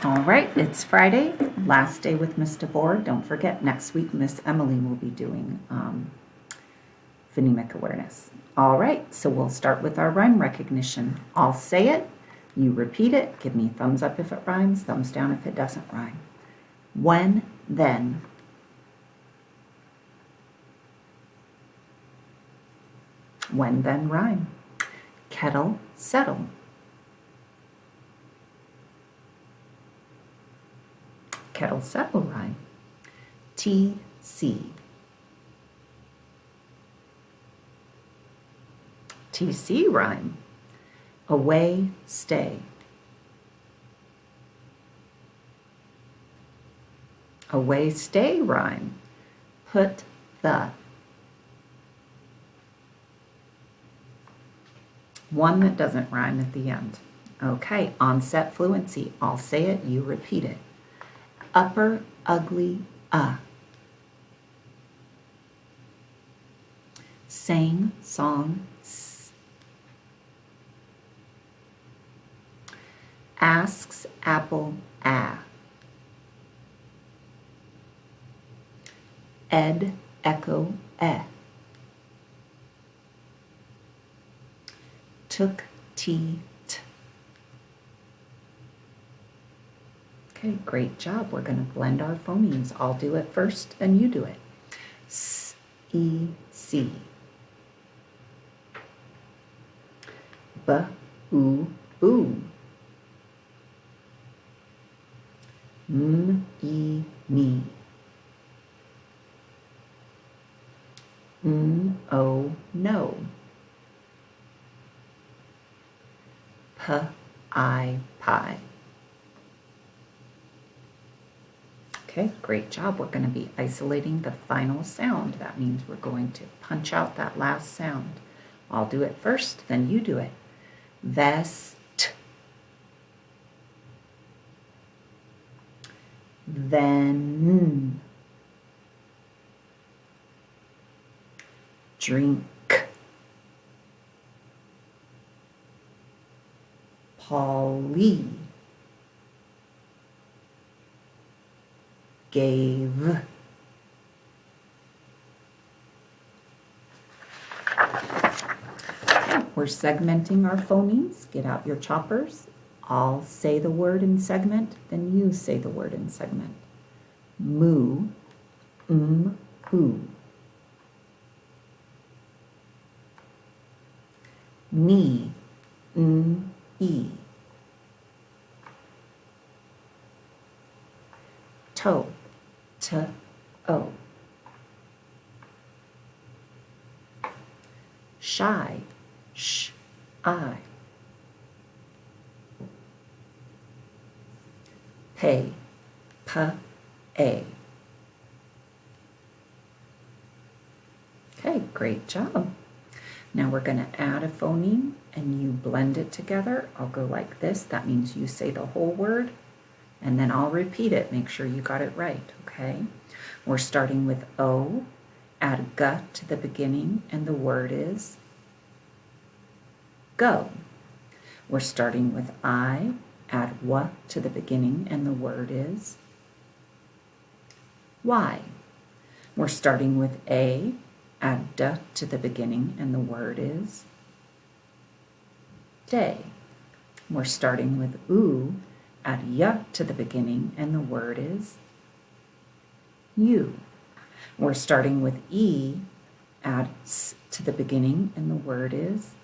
All right, it's Friday, last day with Miss DeVore. Don't forget, next week Miss Emily will be doing phonemic awareness. All right, so we'll start with our rhyme recognition. I'll say it, you repeat it, give me thumbs up if it rhymes, thumbs down if it doesn't rhyme. When, then. When, then rhyme. Kettle, settle. Kettle, settle rhyme. TC. TC rhyme. Away, stay. Away, stay rhyme. Put the. One that doesn't rhyme at the end. Okay, onset fluency. I'll say it, you repeat it. Upper, ugly, Sang, song, s. Asks, apple, Ed, echo, Took, tea, t. Okay, great job. We're going to blend our phonemes. I'll do it first, then you do it. S, E, C. B, oo, oo. M, E, me. N, O, no. P, I, pie. Okay, great job. We're going to be isolating the final sound. That means we're going to punch out that last sound. I'll do it first, then you do it. Vest. Then. Drink. Polly. Gave. We're segmenting our phonemes. Get out your choppers. I'll say the word in segment, then you say the word in segment. Moo, who. Me, e. Toe, t, o. Shy, sh, I. Pay, p, a. Okay, great job. Now we're going to add a phoneme and you blend it together. I'll go like this. That means you say the whole word and then I'll repeat it. Make sure you got it right, okay? We're starting with O, add g to the beginning, and the word is go. We're starting with I, add w to the beginning, and the word is why. We're starting with A, add d to the beginning, and the word is day. We're starting with oo, add y to the beginning, and the word is you. We're starting with E, add s to the beginning, and the word is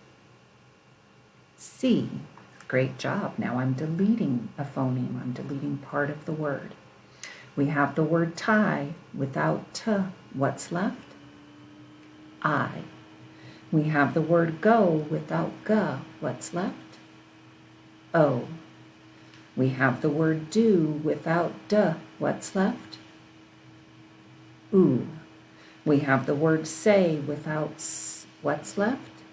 see. Great job. Now I'm deleting a phoneme. I'm deleting part of the word. We have the word tie without t. What's left? I. We have the word go without g. What's left? O. We have the word do without d. What's left? Oo. We have the word say without s. What's left?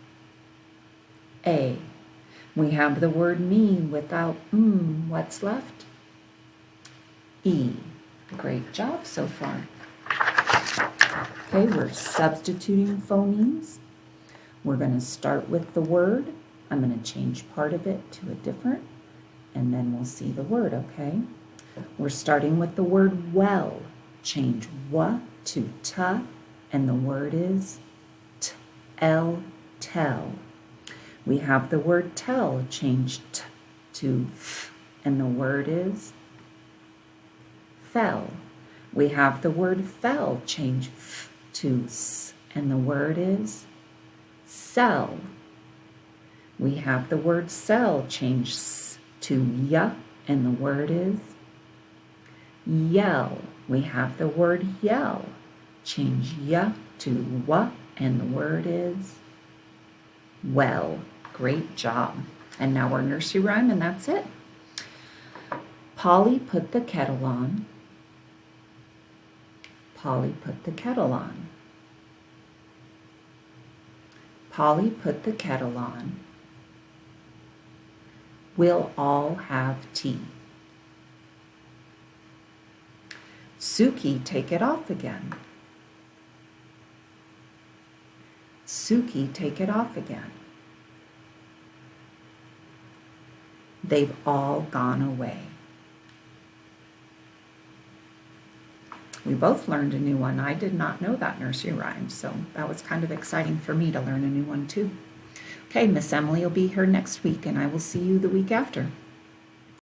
A. We have the word me without What's left? E. Great job so far. Okay, we're substituting phonemes. We're going to start with the word. I'm going to change part of it to a different, and then we'll see the word, okay? We're starting with the word well. Change wa to ta, and the word is tell. We have the word tell, change t to f, and the word is fell. We have the word fell, change f to s, and the word is sell. We have the word sell, change s to ya, and the word is yell. We have the word yell, change ya to wa, and the word is well. Great job. And now our nursery rhyme, and that's it. Polly put the kettle on. Polly put the kettle on. Polly put the kettle on. We'll all have tea. Suki, take it off again. Suki, take it off again. They've all gone away. We both learned a new one. I did not know that nursery rhyme, so that was kind of exciting for me to learn a new one too. Okay, Miss Emily will be here next week, and I will see you the week after.